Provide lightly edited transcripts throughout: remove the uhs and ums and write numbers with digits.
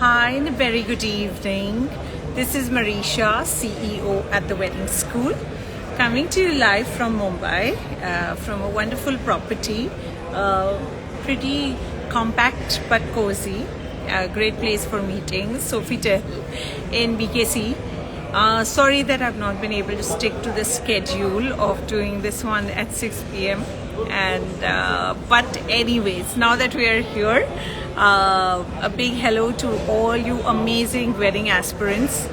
Hi and a very good evening. This is Mareesha, CEO at the Wedding School, coming to you live from Mumbai, from a wonderful property, pretty compact but cozy, a great place for meetings, Sofitel in BKC. Sorry that I've not been able to stick to the schedule of doing this one at 6 p.m. But anyways, now that we are here, a big hello to all you amazing wedding aspirants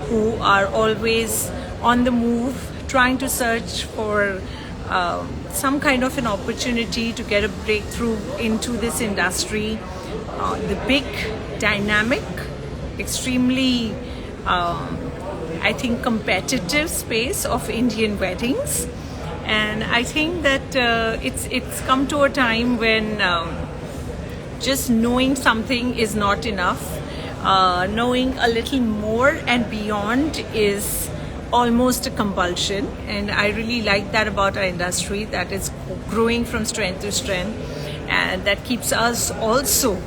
who are always on the move, trying to search for some kind of an opportunity to get a breakthrough into this industry. The big, dynamic, extremely I think competitive space of Indian weddings, and I think that it's come to a time when just knowing something is not enough. Knowing a little more and beyond is almost a compulsion, and I really like that about our industry, that is growing from strength to strength, and that keeps us also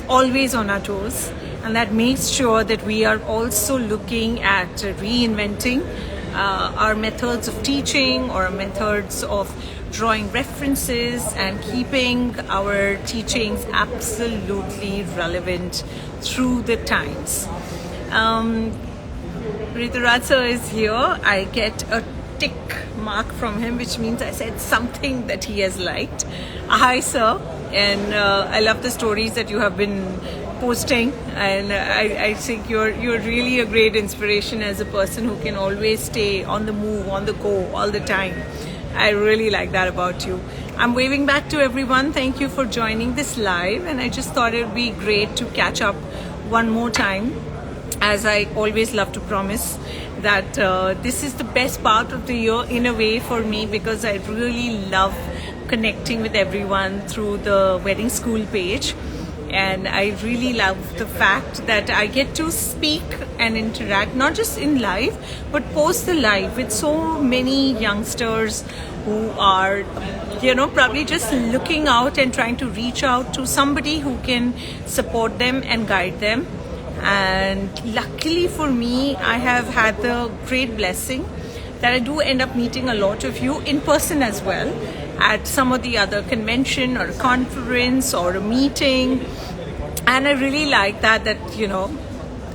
always on our toes. And that makes sure that we are also looking at reinventing our methods of teaching or methods of drawing references and keeping our teachings absolutely relevant through the times. Rituraj sir is here. I get a tick mark from him, which means I said something that he has liked. Hi sir, and I love the stories that you have been posting, and I think you're really a great inspiration as a person who can always stay on the move, on the go all the time. I really like that about you. I'm waving back to everyone. Thank you for joining this live, and I just thought it would be great to catch up one more time, as I always love to promise that this is the best part of the year in a way for me, because I really love connecting with everyone through the wedding school page. And I really love the fact that I get to speak and interact, not just in live, but post the live with so many youngsters who are, probably just looking out and trying to reach out to somebody who can support them and guide them. And luckily for me, I have had the great blessing that I do end up meeting a lot of you in person as well, at some of the other convention or a conference or a meeting. And I really like that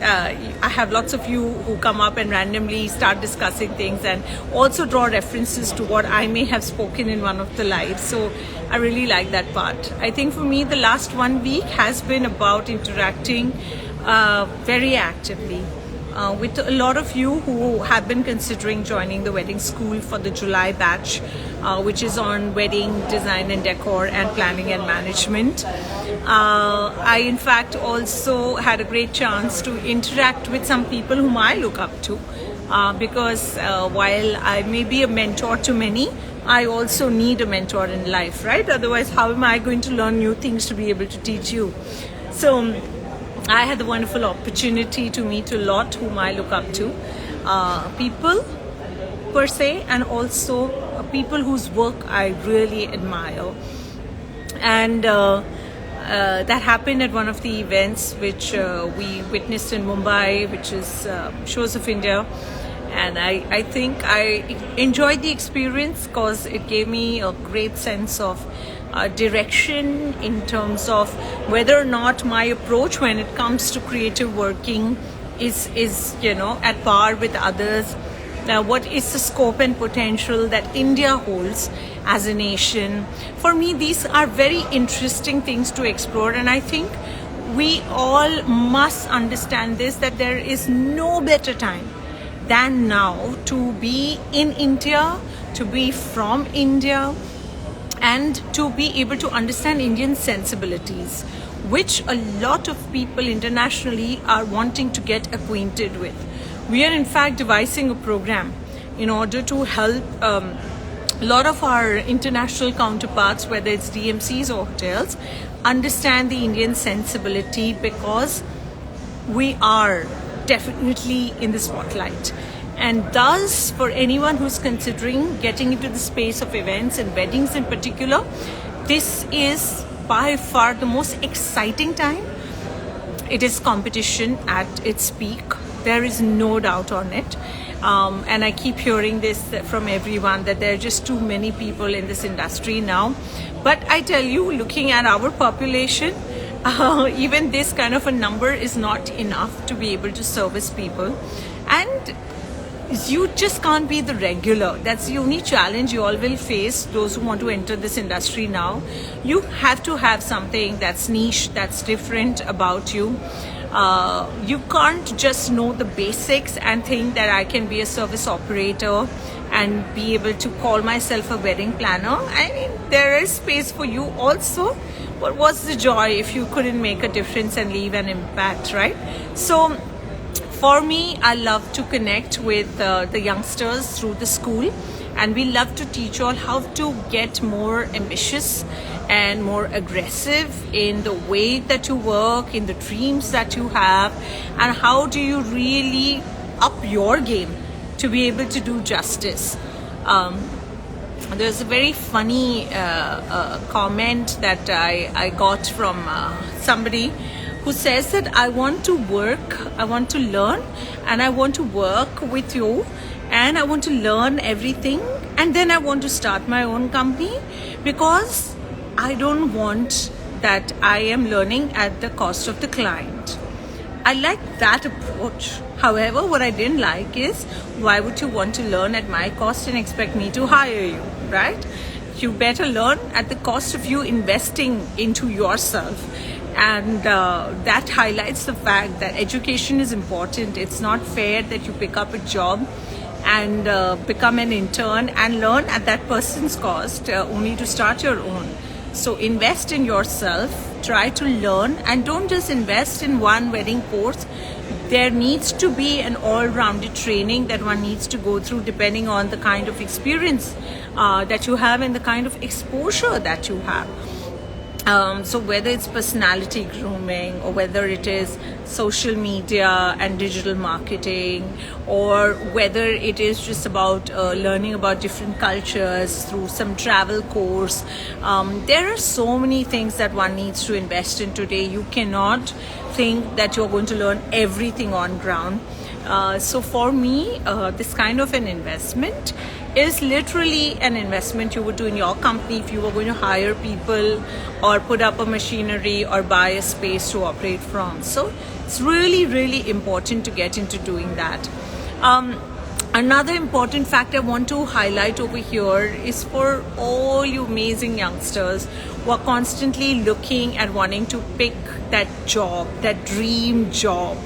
I have lots of you who come up and randomly start discussing things and also draw references to what I may have spoken in one of the lives. So I really like that part. I think for me, the last 1 week has been about interacting very actively with a lot of you who have been considering joining the wedding school for the July batch, which is on wedding design and decor and planning and management. I in fact also had a great chance to interact with some people whom I look up to, because while I may be a mentor to many, I also need a mentor in life, right? Otherwise, how am I going to learn new things to be able to teach you? So I had the wonderful opportunity to meet a lot whom I look up to, people per se, and also people whose work I really admire. And that happened at one of the events which we witnessed in Mumbai, which is Shows of India. And I think I enjoyed the experience because it gave me a great sense of direction in terms of whether or not my approach when it comes to creative working is at par with others. What is the scope and potential that India holds as a nation? For me, these are very interesting things to explore, and I think we all must understand this, that there is no better time than now to be in India, to be from India, and to be able to understand Indian sensibilities, which a lot of people internationally are wanting to get acquainted with. We are in fact devising a program in order to help a lot of our international counterparts, whether it's DMCs or hotels, understand the Indian sensibility, because we are definitely in the spotlight. And thus, for anyone who's considering getting into the space of events and weddings in particular, this is by far the most exciting time It is competition at its peak. There is no doubt on it. And I keep hearing this from everyone, that there are just too many people in this industry now. But I tell you, looking at our population, even this kind of a number is not enough to be able to service people. And you just can't be the regular. That's the only challenge you all will face, those who want to enter this industry now. You have to have something that's niche, that's different about you. You can't just know the basics and think that I can be a service operator and be able to call myself a wedding planner. I mean, there is space for you also, but what's the joy if you couldn't make a difference and leave an impact, right? So for me, I love to connect with the youngsters through the school, and we love to teach all how to get more ambitious and more aggressive in the way that you work, in the dreams that you have, and how do you really up your game to be able to do justice. There's a very funny comment that I got from somebody who says that I want to work, I want to learn, and I want to work with you, and I want to learn everything, and then I want to start my own company, because I don't want that I am learning at the cost of the client. I like that approach. However, what I didn't like is, why would you want to learn at my cost and expect me to hire you, right? You better learn at the cost of you investing into yourself. And that highlights the fact that education is important. It's not fair that you pick up a job and become an intern and learn at that person's cost only to start your own. So invest in yourself, try to learn, and don't just invest in one wedding course. There needs to be an all-rounded training that one needs to go through depending on the kind of experience that you have and the kind of exposure that you have. So whether it's personality grooming, or whether it is social media and digital marketing, or whether it is just about learning about different cultures through some travel course, there are so many things that one needs to invest in today. You cannot think that you're going to learn everything on ground. So for me, this kind of an investment is literally an investment you would do in your company if you were going to hire people or put up a machinery or buy a space to operate from. So it's really, really important to get into doing that. Another important fact I want to highlight over here is for all you amazing youngsters who are constantly looking at wanting to pick that job, that dream job.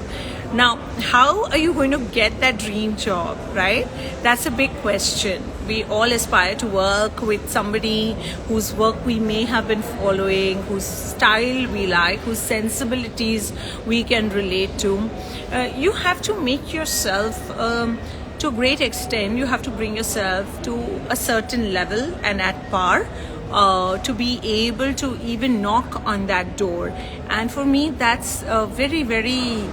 Now, how are you going to get that dream job, right? That's a big question. We all aspire to work with somebody whose work we may have been following, whose style we like, whose sensibilities we can relate to. You have to make yourself, to a great extent, you have to bring yourself to a certain level and at par to be able to even knock on that door. And for me, that's a very, very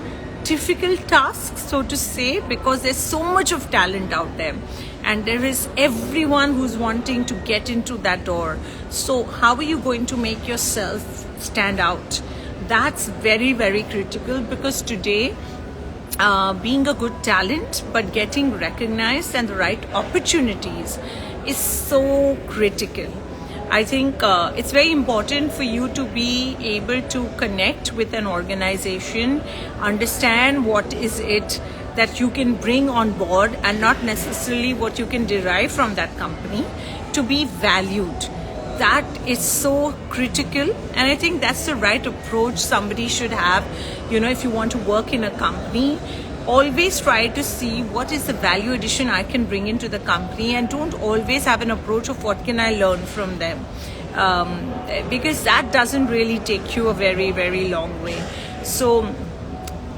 difficult task, so to say, because there's so much of talent out there and there is everyone who's wanting to get into that door. So how are you going to make yourself stand out? That's very, very critical, because today being a good talent but getting recognized and the right opportunities is so critical. I think it's very important for you to be able to connect with an organization, understand what is it that you can bring on board and not necessarily what you can derive from that company, to be valued. That is so critical, and I think that's the right approach somebody should have. You know, if you want to work in a company, always try to see what is the value addition I can bring into the company, and don't always have an approach of what can I learn from them, because that doesn't really take you a very, very long way. So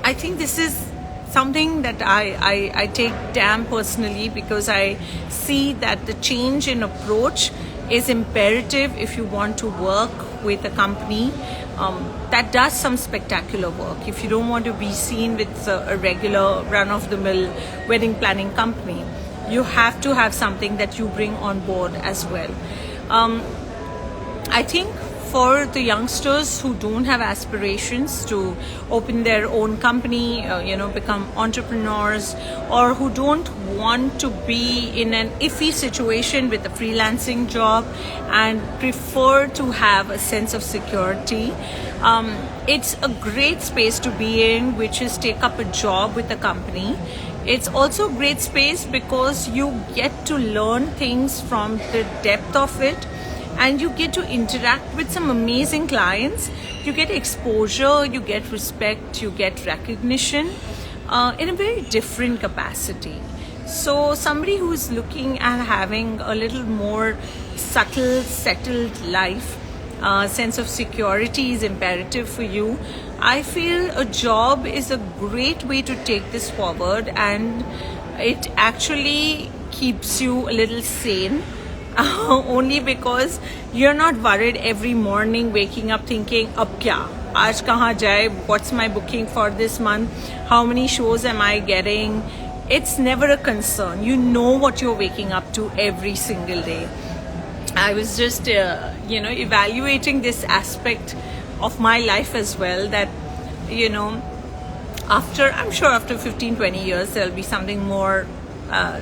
I think this is something that I take damn personally, because I see that the change in approach is imperative if you want to work with a company that does some spectacular work. If you don't want to be seen with a regular run-of-the-mill wedding planning company, you have to have something that you bring on board as well. I think for the youngsters who don't have aspirations to open their own company, become entrepreneurs, or who don't want to be in an iffy situation with a freelancing job and prefer to have a sense of security, it's a great space to be in, which is take up a job with a company. It's also a great space because you get to learn things from the depth of it, and you get to interact with some amazing clients. You get exposure, you get respect, you get recognition in a very different capacity. So somebody who's looking at having a little more subtle, settled life, sense of security is imperative for you. I feel a job is a great way to take this forward, and it actually keeps you a little sane. Only because you're not worried every morning waking up thinking, ab kya? Aaj kahan jaye? What's my booking for this month? How many shows am I getting? It's never a concern. You know what you're waking up to every single day. I was just, evaluating this aspect of my life as well, that, I'm sure after 15-20 years, there'll be something more,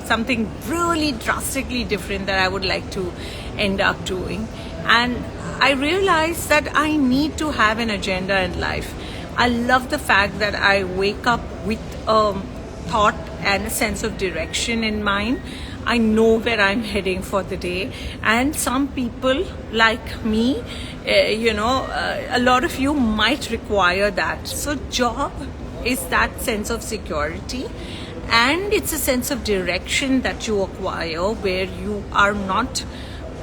something really drastically different that I would like to end up doing. And I realized that I need to have an agenda in life. I love the fact that I wake up with a thought and a sense of direction in mind. I know where I'm heading for the day, and some people like me, a lot of you might require that. So job is that sense of security, and it's a sense of direction that you acquire where you are not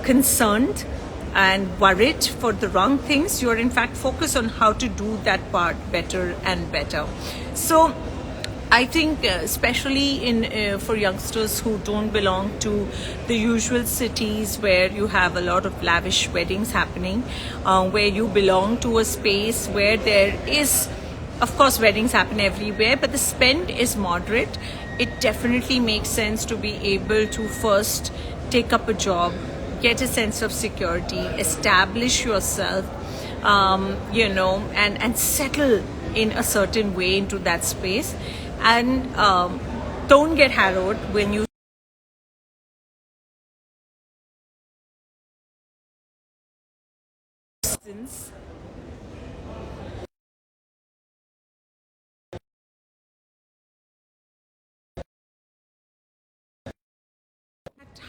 concerned and worried for the wrong things. You're in fact focused on how to do that part better and better. So I think especially for youngsters who don't belong to the usual cities where you have a lot of lavish weddings happening, where you belong to a space where there is, of course, weddings happen everywhere, but the spend is moderate. It definitely makes sense to be able to first take up a job, get a sense of security, establish yourself, and settle in a certain way into that space. And don't get harrowed when you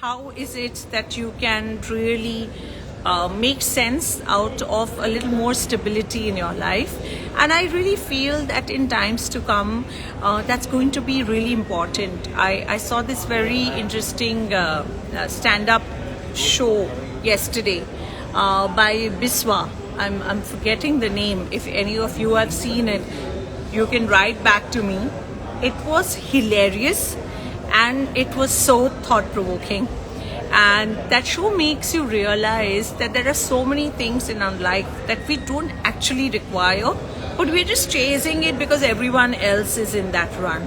how is it that you can really make sense out of a little more stability in your life. And I really feel that in times to come, that's going to be really important. I saw this very interesting stand-up show yesterday by Biswa. I'm forgetting the name. If any of you have seen it, you can write back to me. It was hilarious and it was so thought-provoking. And that show makes you realize that there are so many things in our life that we don't actually require, but we're just chasing it because everyone else is in that run.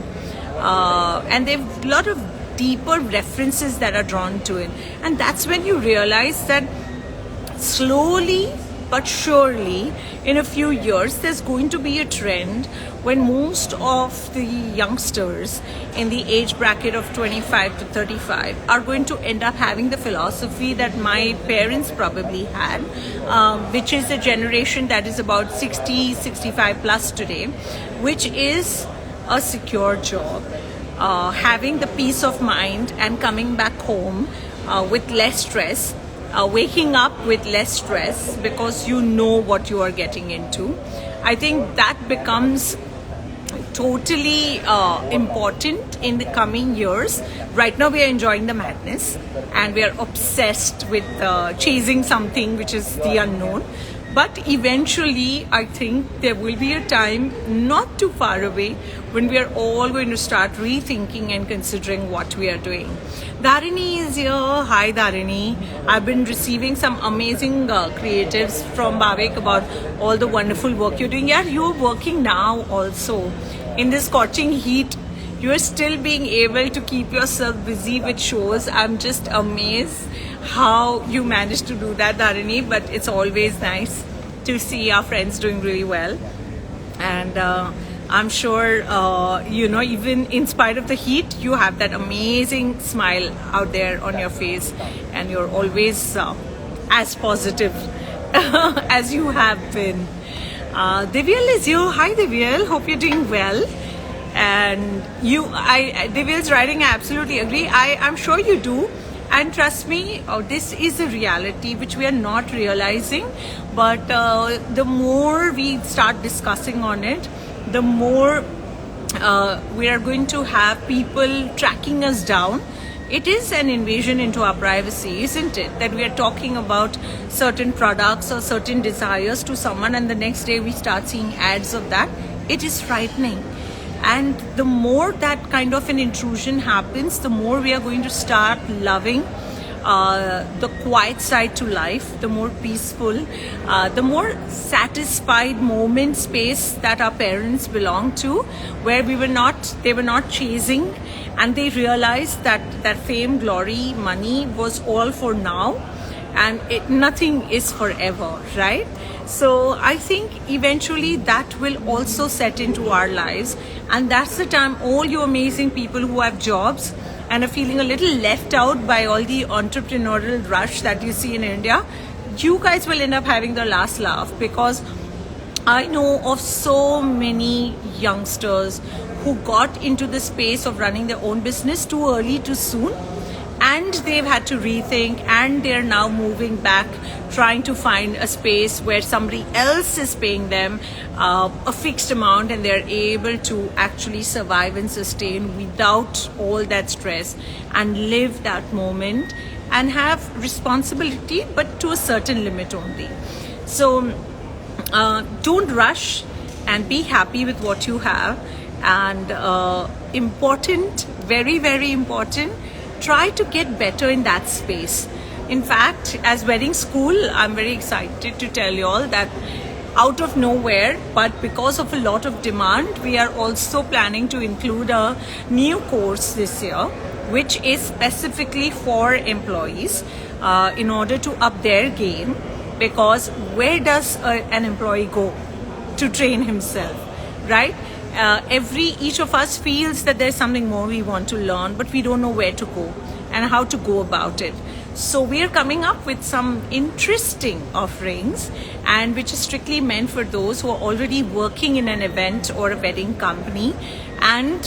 And there are a lot of deeper references that are drawn to it. And that's when you realize that slowly but surely, in a few years, there's going to be a trend when most of the youngsters in the age bracket of 25 to 35 are going to end up having the philosophy that my parents probably had, which is a generation that is about 60, 65 plus today, which is a secure job, having the peace of mind and coming back home with less stress, waking up with less stress because you know what you are getting into. I think that becomes totally important in the coming years. Right now we are enjoying the madness and we are obsessed with chasing something which is the unknown. But eventually, I think there will be a time not too far away when we are all going to start rethinking and considering what we are doing. Dharini is here. Hi Dharini. I've been receiving some amazing creatives from Bhavik about all the wonderful work you're doing. Yeah, you're working now also. In this scorching heat, you're still being able to keep yourself busy with shows. I'm just amazed. how you managed to do that, Dharini, but it's always nice to see our friends doing really well. And I'm sure, even in spite of the heat, you have that amazing smile out there on your face, and you're always as positive as you have been. Divyal is here. Hi, Divyal. Hope you're doing well. And Divyal's writing, I absolutely agree. I'm sure you do. And trust me, this is a reality which we are not realizing. But the more we start discussing on it, the more we are going to have people tracking us down. It is an invasion into our privacy, isn't it? That we are talking about certain products or certain desires to someone, and the next day we start seeing ads of that. It is frightening. And the more that kind of an intrusion happens, the more we are going to start loving the quiet side to life, the more peaceful, the more satisfied moment space that our parents belong to, where they were not chasing, and they realized that fame, glory, money was all for now, and nothing is forever, right? So I think eventually that will also set into our lives, and that's the time all you amazing people who have jobs and are feeling a little left out by all the entrepreneurial rush that you see in India, you guys will end up having the last laugh, because I know of so many youngsters who got into the space of running their own business too early, too soon, and they've had to rethink, and they're now moving back, trying to find a space where somebody else is paying them a fixed amount, and they're able to actually survive and sustain without all that stress, and live that moment and have responsibility, but to a certain limit only. So don't rush, and be happy with what you have. And important, very, very important, try to get better in that space. In fact, as wedding school, I'm very excited to tell you all that out of nowhere, but because of a lot of demand, we are also planning to include a new course this year, which is specifically for employees in order to up their game. Because where does an employee go to train himself, right? Each of us feels that there's something more we want to learn, but we don't know where to go and how to go about it. So we are coming up with some interesting offerings, and which is strictly meant for those who are already working in an event or a wedding company, and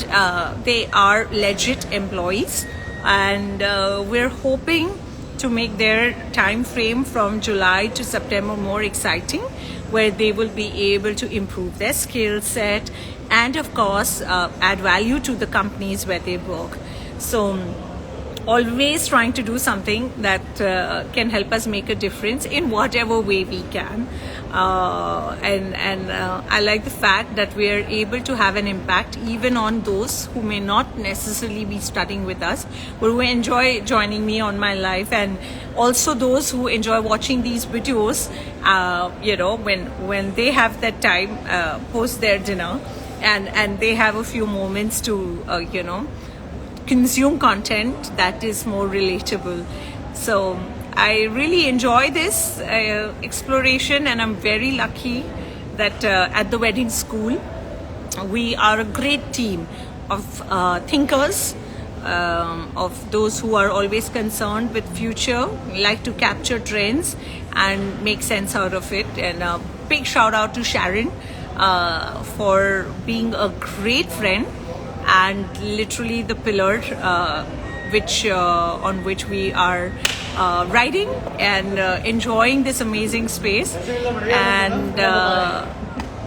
they are legit employees, and we're hoping to make their time frame from July to September more exciting, where they will be able to improve their skill set and of course add value to the companies where they work. So always trying to do something that can help us make a difference in whatever way we can. I like the fact that we are able to have an impact even on those who may not necessarily be studying with us, but who enjoy joining me on my life, and also those who enjoy watching these videos, when they have that time post their dinner, and they have a few moments to consume content that is more relatable. So I really enjoy this exploration, and I'm very lucky that at the wedding school we are a great team of thinkers, of those who are always concerned with future, like to capture trends and make sense out of it. And a big shout out to Sharon for being a great friend and literally the pillar on which we are riding and enjoying this amazing space. And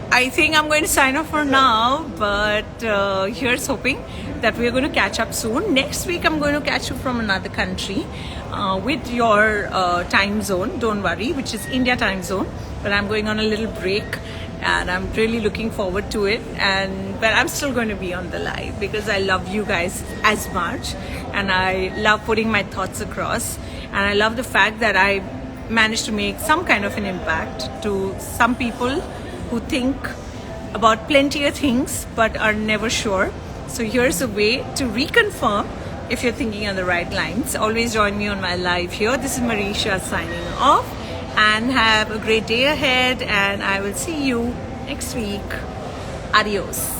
I think I'm going to sign off for now, but here's hoping that we're going to catch up soon. Next week I'm going to catch you from another country with your time zone, don't worry, which is India time zone, but I'm going on a little break. And I'm really looking forward to it, but I'm still going to be on the live because I love you guys as much, and I love putting my thoughts across, and I love the fact that I managed to make some kind of an impact to some people who think about plenty of things but are never sure. So here's a way to reconfirm if you're thinking on the right lines. Always join me on my live here. This is Mareesha signing off, and have a great day ahead, and I will see you next week. Adios.